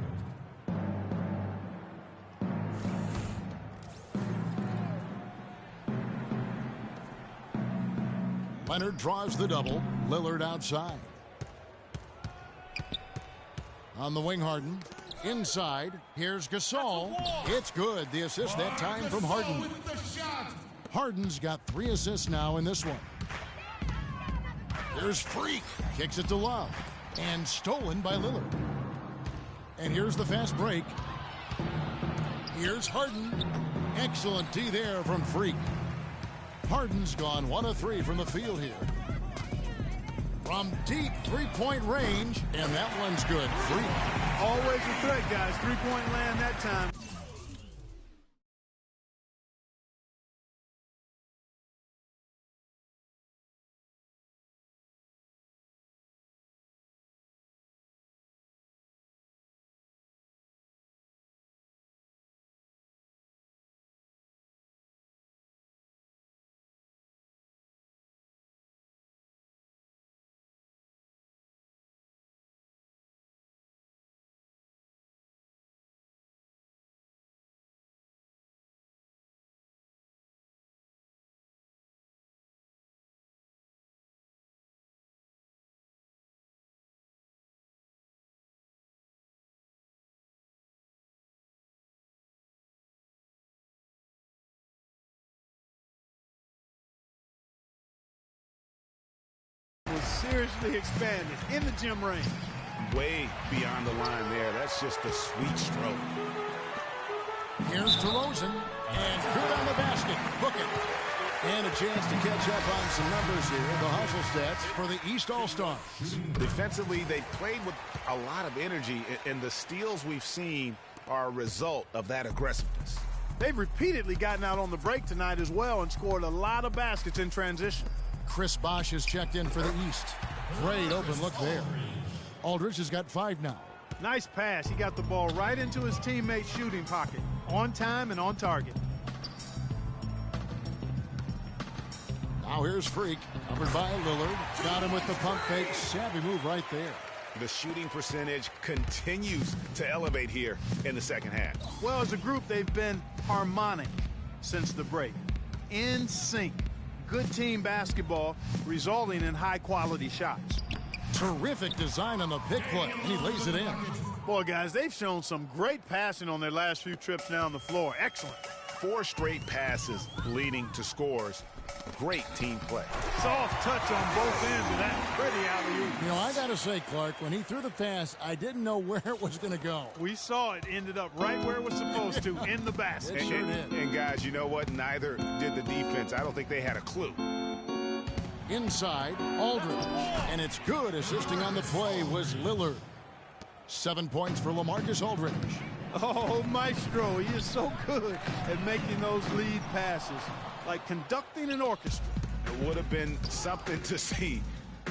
Speaker 1: Leonard draws the double. Lillard outside. On the wing, Harden. Inside. Here's Gasol. It's good. The assist that time from Harden. Harden's got 3 assists now in this one. Here's Freak. Kicks it to Love. And stolen by Lillard. And here's the fast break. Here's Harden. Excellent D there from Freak. Harden's gone 1 of 3 from the field here. From deep 3-point range, and that one's good. Freak.
Speaker 2: Always a threat, guys. 3-point land that time. seriously expanded in the gym range.
Speaker 4: Way beyond the line there. That's just a sweet stroke.
Speaker 1: Here's DeRozan, and good on the basket. Book it. And a chance to catch up on some numbers here. The hustle stats for the East All-Stars.
Speaker 4: Defensively, they played with a lot of energy, and the steals we've seen are a result of that aggressiveness.
Speaker 2: They've repeatedly gotten out on the break tonight as well and scored a lot of baskets in transition.
Speaker 1: Chris Bosh has checked in for the East. Great open look there. Aldridge has got 5 now.
Speaker 2: Nice pass. He got the ball right into his teammate's shooting pocket. On time and on target.
Speaker 1: Now here's Freak, covered by Lillard. Got him with the pump fake. Savvy move right there.
Speaker 4: The shooting percentage continues to elevate here in the second half.
Speaker 2: Well, as a group, they've been harmonic since the break. In sync. Good team basketball, resulting in high-quality shots.
Speaker 1: Terrific design on the pick play, and he lays it in.
Speaker 2: Boy, guys, they've shown some great passing on their last few trips down the floor. Excellent.
Speaker 4: 4 straight passes leading to scores. Great team play.
Speaker 2: Soft touch on both ends of that pretty alley-oop.
Speaker 1: You know, I got to say, Clark, when he threw the pass, I didn't know where it was going to go.
Speaker 2: We saw it ended up right where it was supposed to, in the basket.
Speaker 1: It sure did.
Speaker 4: And guys, you know what? Neither did the defense. I don't think they had a clue.
Speaker 1: Inside, Aldridge. And it's good. Assisting on the play was Lillard. 7 points for LaMarcus Aldridge.
Speaker 2: Oh, Maestro, he is so good at making those lead passes, like conducting an orchestra.
Speaker 4: It would have been something to see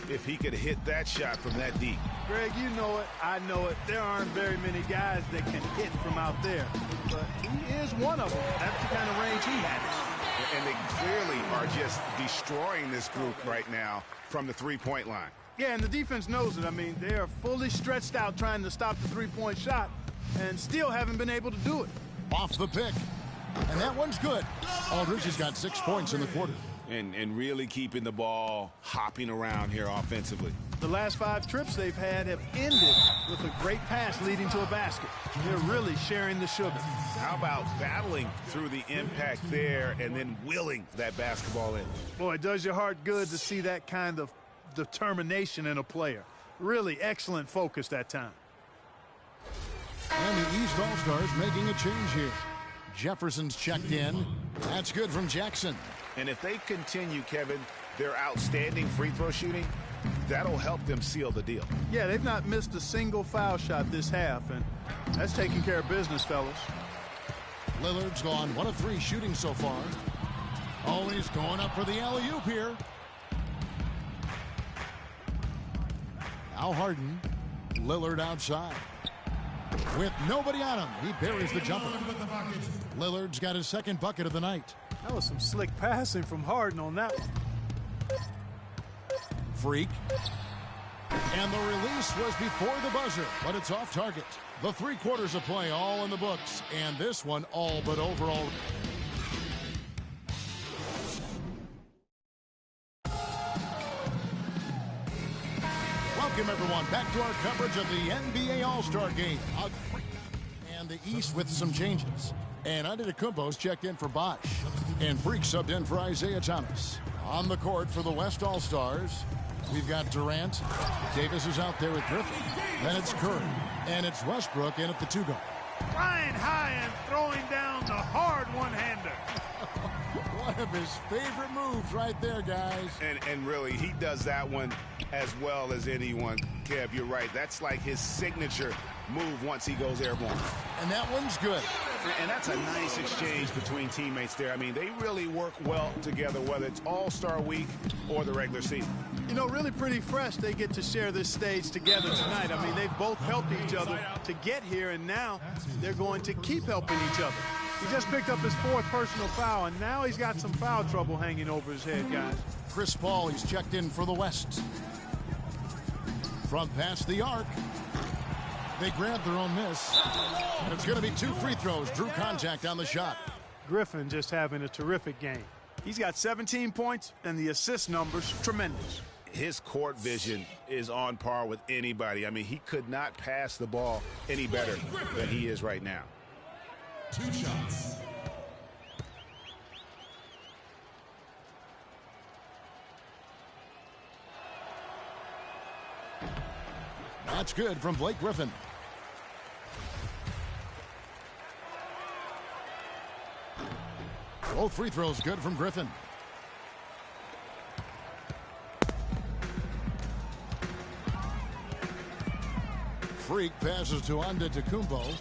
Speaker 4: if he could hit that shot from that deep.
Speaker 2: Greg, you know it, I know it. There aren't very many guys that can hit from out there, but he is one of them. That's the kind of range he has.
Speaker 4: And they clearly are just destroying this group right now from the three-point line.
Speaker 2: Yeah, and the defense knows it. I mean, they are fully stretched out trying to stop the three-point shot and still haven't been able to do it.
Speaker 1: Off the pick. And that one's good. Aldridge has got 6 points in the quarter.
Speaker 4: And really keeping the ball hopping around here offensively.
Speaker 2: The last 5 trips they've had have ended with a great pass leading to a basket. They're really sharing the sugar.
Speaker 4: How about battling through the impact there and then willing that basketball in?
Speaker 2: Boy, it does your heart good to see that kind of determination in a player. Really excellent focus that time.
Speaker 1: And the East All-Stars making a change here. Jefferson's checked in. That's good from Jackson.
Speaker 4: And if they continue, Kevin, their outstanding free throw shooting, that'll help them seal the deal.
Speaker 2: Yeah, they've not missed a single foul shot this half, and that's taking care of business, fellas.
Speaker 1: Lillard's gone 1 of 3 shooting so far. Oh, he's going up for the alley-oop here. Now Harden. Lillard outside. With nobody on him, he buries the jumper. Lillard's got his 2nd bucket of the night.
Speaker 2: That was some slick passing from Harden on that one.
Speaker 1: Freak. And the release was before the buzzer, but it's off target. The 3 quarters of play all in the books, and this one all but overall. Welcome, everyone, back to our coverage of the NBA All-Star Game. And the East with some changes. And Antetokounmpo's checked in for Bosh. And Freak subbed in for Isaiah Thomas. On the court for the West All-Stars, we've got Durant. Davis is out there with Griffin. Then it's Curry. And it's Westbrook in at the 2 guard.
Speaker 2: Flying high and throwing down the hard one-hander.
Speaker 1: One of his favorite moves right there, guys.
Speaker 4: And really, he does that one as well as anyone. Kev, you're right. That's like his signature move once he goes airborne.
Speaker 1: And that one's good.
Speaker 4: And that's a nice exchange between teammates there. I mean, they really work well together, whether it's All-Star Week or the regular season.
Speaker 2: You know, really pretty fresh they get to share this stage together tonight. I mean, they've both helped each other to get here, and now they're going to keep helping each other. He just picked up his 4th personal foul, and now he's got some foul trouble hanging over his head, guys.
Speaker 1: Chris Paul, he's checked in for the West. From past the arc. They grabbed their own miss. And it's going to be 2 free throws. Drew contact on the shot.
Speaker 2: Griffin just having a terrific game. He's got 17 points, and the assist numbers tremendous.
Speaker 4: His court vision is on par with anybody. I mean, he could not pass the ball any better than he is right now.
Speaker 7: 2 shots.
Speaker 1: Shot's good from Blake Griffin. Both free throws good from Griffin. Freak passes to Antetokounmpo.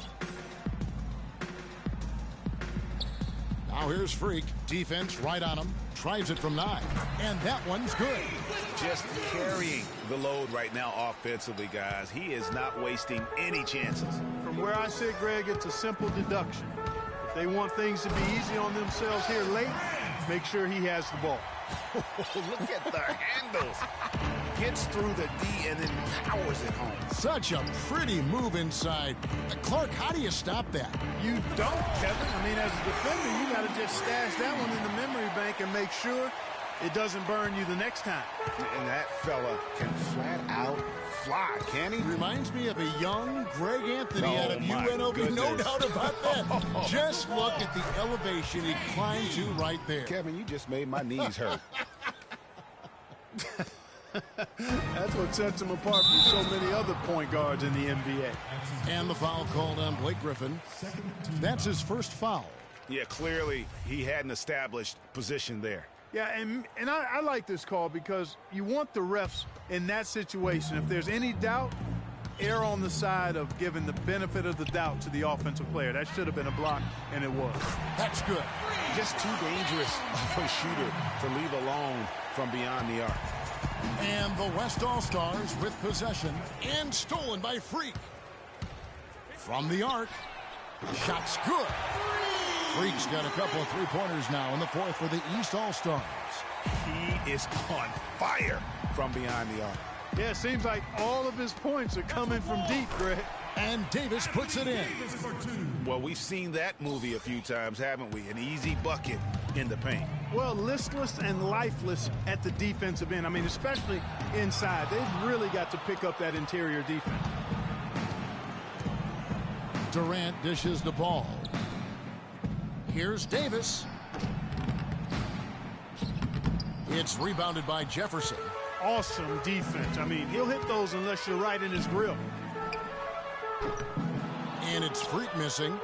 Speaker 1: Now here's Freak. Defense right on him. Tries it from 9. And that one's good.
Speaker 4: Just carrying the load right now offensively, guys. He is not wasting any chances.
Speaker 2: From where I sit, Greg, it's a simple deduction. If they want things to be easy on themselves here late, make sure he has the ball.
Speaker 4: Look at the handles. Gets through the D and then powers it home.
Speaker 1: Such a pretty move inside. Clark, how do you stop that?
Speaker 2: You don't, Kevin. I mean, as a defender, you got to just stash that one in the memory bank and make sure it doesn't burn you the next time.
Speaker 4: And that fella can flat out fly, can he?
Speaker 1: Reminds me of a young Greg Anthony out of UNLV. No doubt about that. Just look at the elevation he climbed to right there.
Speaker 4: Kevin, you just made my knees hurt.
Speaker 2: That's what sets him apart from so many other point guards in the NBA.
Speaker 1: And the foul called on Blake Griffin. That's his first foul.
Speaker 4: Yeah, clearly he had an established position there.
Speaker 2: Yeah, and I like this call because you want the refs in that situation. If there's any doubt, err on the side of giving the benefit of the doubt to the offensive player. That should have been a block, and it was.
Speaker 1: That's good.
Speaker 4: Just too dangerous of a shooter to leave alone from beyond the arc.
Speaker 1: And the West All-Stars with possession and stolen by Freak. From the arc, shot's good. Freak's got a couple of three-pointers now in the fourth for the East All-Stars.
Speaker 4: He is on fire from beyond the arc.
Speaker 2: Yeah, it seems like all of his points are coming from deep, Greg.
Speaker 1: And Davis puts it in.
Speaker 4: Well, we've seen that movie a few times, haven't we? An easy bucket in the paint.
Speaker 2: Well, listless and lifeless at the defensive end. I mean, especially inside. They've really got to pick up that interior defense.
Speaker 1: Durant dishes the ball. Here's Davis. It's rebounded by Jefferson.
Speaker 2: Awesome defense. I mean, he'll hit those unless you're right in his grill.
Speaker 1: And it's Freak missing.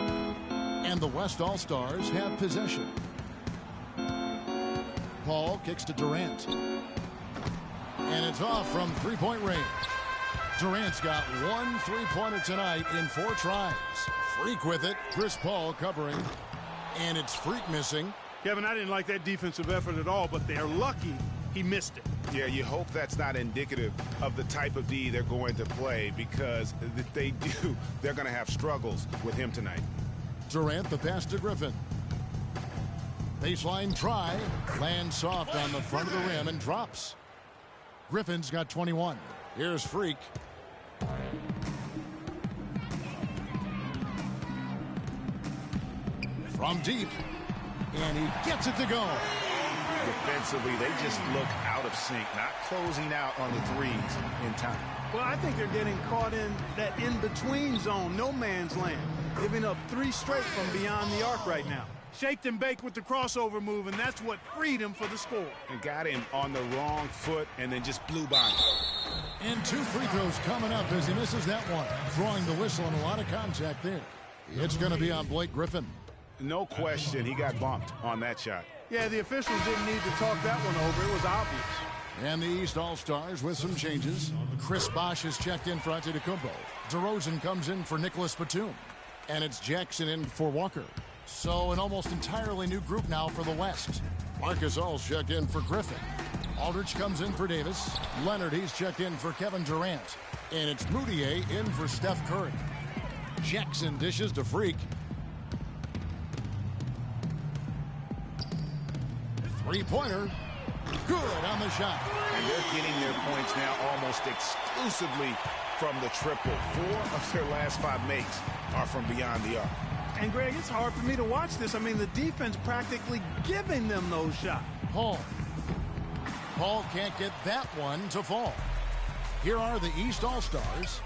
Speaker 1: And the West All-Stars have possession. Paul kicks to Durant. And it's off from three-point range. Durant's got one three-pointer tonight in 4 tries. Freak with it. Chris Paul covering. And it's Freak missing.
Speaker 2: Kevin, I didn't like that defensive effort at all, but they're lucky he missed it.
Speaker 4: Yeah, you hope that's not indicative of the type of D they're going to play, because if they do, they're going to have struggles with him tonight.
Speaker 1: Durant, the pass to Griffin. Baseline try. Lands soft on the front of the rim and drops. Griffin's got 21. Here's Freak. From deep. And he gets it to go.
Speaker 4: Defensively, they just look out of sync, not closing out on the threes in time.
Speaker 2: Well, I think they're getting caught in that in-between zone, no man's land, giving up 3 straight from beyond the arc right now. Shaked and baked with the crossover move, and that's what freed him for the score.
Speaker 4: And got him on the wrong foot and then just blew by him.
Speaker 1: And 2 free throws coming up as he misses that one. Throwing the whistle and a lot of contact there. It's going to be on Blake Griffin.
Speaker 4: No question, he got bumped on that shot.
Speaker 2: Yeah, the officials didn't need to talk that one over. It was obvious.
Speaker 1: And the East All-Stars with some changes. Chris Bosh is checked in for Antetokounmpo. DeRozan comes in for Nicholas Batum. And it's Jackson in for Walker. So an almost entirely new group now for the West. Marcus All's checked in for Griffin. Aldridge comes in for Davis. Leonard, he's checked in for Kevin Durant. And it's Moutier in for Steph Curry. Jackson dishes to Freak. Three-pointer. Good on the shot.
Speaker 4: And they're getting their points now almost exclusively from the triple. 4 of their last 5 makes are from beyond the arc.
Speaker 2: And, Greg, it's hard for me to watch this. I mean, the defense practically giving them those shots.
Speaker 1: Paul can't get that one to fall. Here are the East All-Stars.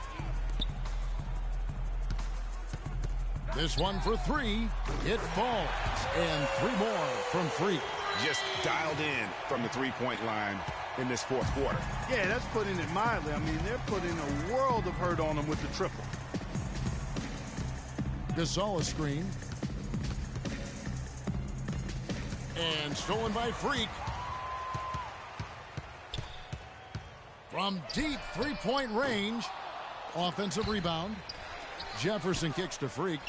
Speaker 1: This one for 3. It falls. And 3 more from Freak.
Speaker 4: just dialed in from the three-point line in this fourth quarter.
Speaker 2: Yeah, that's putting it mildly. I mean, they're putting a world of hurt on him with the triple.
Speaker 1: Gasol a screen. And stolen by Freak. From deep three-point range. Offensive rebound. Jefferson kicks to Freak.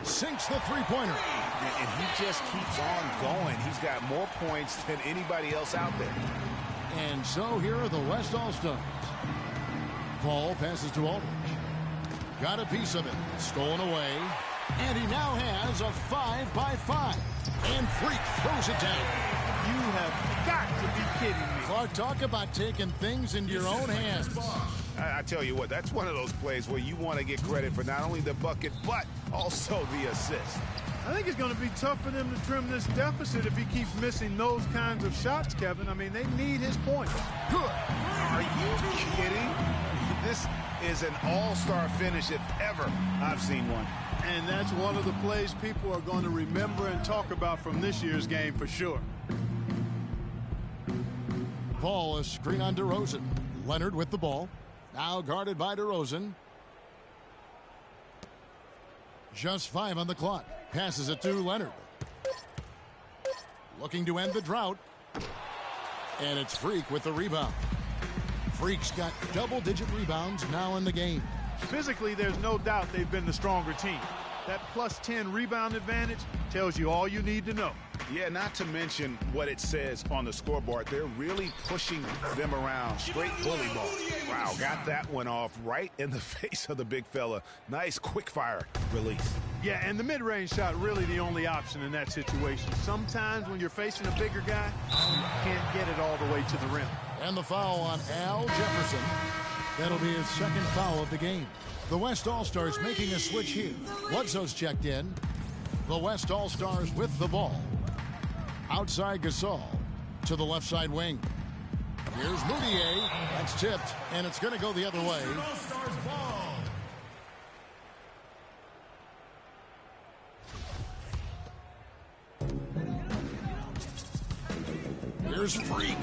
Speaker 1: Sinks the three-pointer.
Speaker 4: And he just keeps on going. He's got more points than anybody else out there.
Speaker 1: And so here are the West All-Stars. Paul passes to Aldridge. Got a piece of it. Stolen away. And he now has a 5-by-5. And Freak throws it down.
Speaker 2: You have got to be kidding me.
Speaker 1: Clark, talk about taking things into your own hands.
Speaker 4: I tell you what, that's one of those plays where you want to get credit for not only the bucket, but also the assist.
Speaker 2: I think it's going to be tough for them to trim this deficit if he keeps missing those kinds of shots, Kevin. I mean, they need his points.
Speaker 4: Good. Are you kidding? This is an all-star finish if ever I've seen one.
Speaker 2: And that's one of the plays people are going to remember and talk about from this year's game for sure.
Speaker 1: Paul, a screen on DeRozan. Leonard with the ball. Now guarded by DeRozan. Just 5 on the clock. Passes it to Leonard. Looking to end the drought. And it's Freak with the rebound. Freak's got double-digit rebounds now in the game.
Speaker 2: Physically, there's no doubt they've been the stronger team. That plus 10 rebound advantage tells you all you need to know.
Speaker 4: Yeah, not to mention what it says on the scoreboard. They're really pushing them around. Straight bully ball. Wow, got that one off right in the face of the big fella. Nice quick fire release.
Speaker 2: Yeah, and the mid-range shot really the only option in that situation. Sometimes when you're facing a bigger guy, you can't get it all the way to the rim.
Speaker 1: And the foul on Al Jefferson. That'll be his second foul of the game. The West All-Stars making a switch here. Bledsoe's checked in. The West All-Stars with the ball. Outside Gasol to the left side wing. Here's Moutier. That's tipped, and it's going to go the other way. Here's Freak.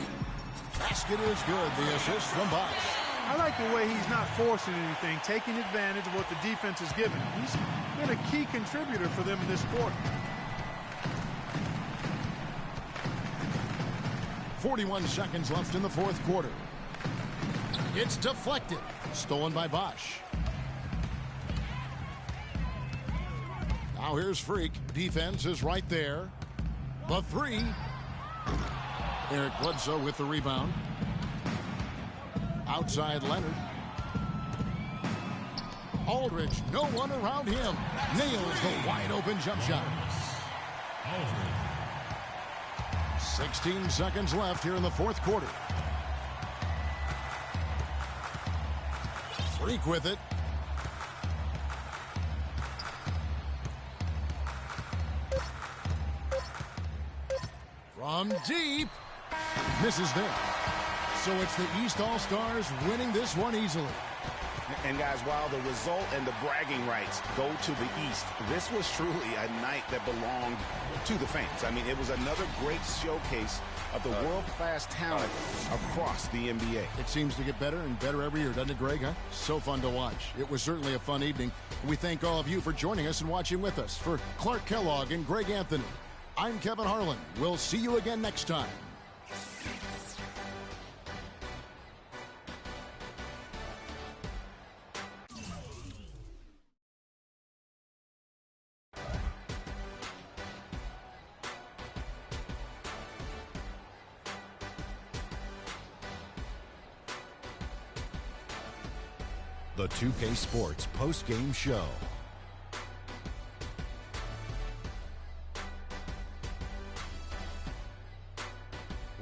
Speaker 1: Basket is good. The assist from Bosh.
Speaker 2: I like the way he's not forcing anything, taking advantage of what the defense is giving. He's been a key contributor for them in this quarter.
Speaker 1: 41 seconds left in the fourth quarter. It's deflected. Stolen by Bosh. Now here's Freak. Defense is right there. The three. Eric Bledsoe with the rebound. Outside Leonard. Aldridge, no one around him. Nails the wide open jump shot. 16 seconds left here in the fourth quarter. Freak with it. From deep. Misses there. So it's the East All-Stars winning this one easily.
Speaker 4: And guys, while the result and the bragging rights go to the East, this was truly a night that belonged to the fans. I mean, it was another great showcase of the world-class talent across the NBA.
Speaker 1: It seems to get better and better every year, doesn't it, Greg? Huh? So fun to watch. It was certainly a fun evening. We thank all of you for joining us and watching with us. For Clark Kellogg and Greg Anthony, I'm Kevin Harlan. We'll see you again next time.
Speaker 9: The 2K Sports post-game show.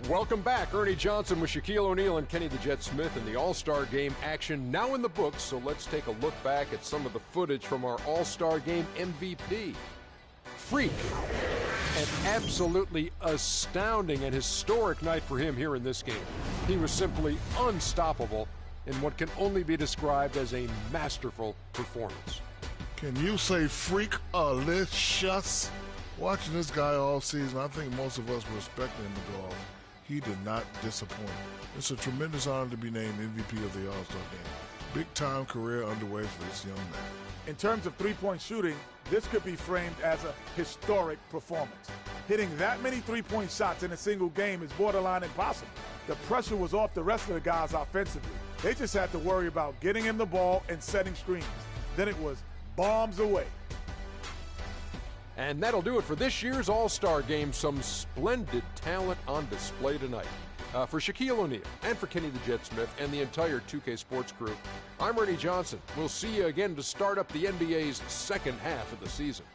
Speaker 10: Welcome back. Ernie Johnson with Shaquille O'Neal and Kenny the Jet Smith in the All-Star Game action now in the books. So let's take a look back at some of the footage from our All-Star Game MVP. Freak. An absolutely astounding and historic night for him here in this game. He was simply unstoppable in what can only be described as a masterful performance.
Speaker 11: Can you say freak-alicious? Watching this guy all season, I think most of us were expecting him to go off. He did not disappoint. It's a tremendous honor to be named MVP of the All-Star Game. Big-time career underway for this young man.
Speaker 12: In terms of three-point shooting, this could be framed as a historic performance. Hitting that many three-point shots in a single game is borderline impossible. The pressure was off the rest of the guys offensively. They just had to worry about getting him the ball and setting screens. Then it was bombs away.
Speaker 10: And that'll do it for this year's All-Star Game. Some splendid talent on display tonight. For Shaquille O'Neal and for Kenny the Jet Smith and the entire 2K Sports crew, I'm Ernie Johnson. We'll see you again to start up the NBA's second half of the season.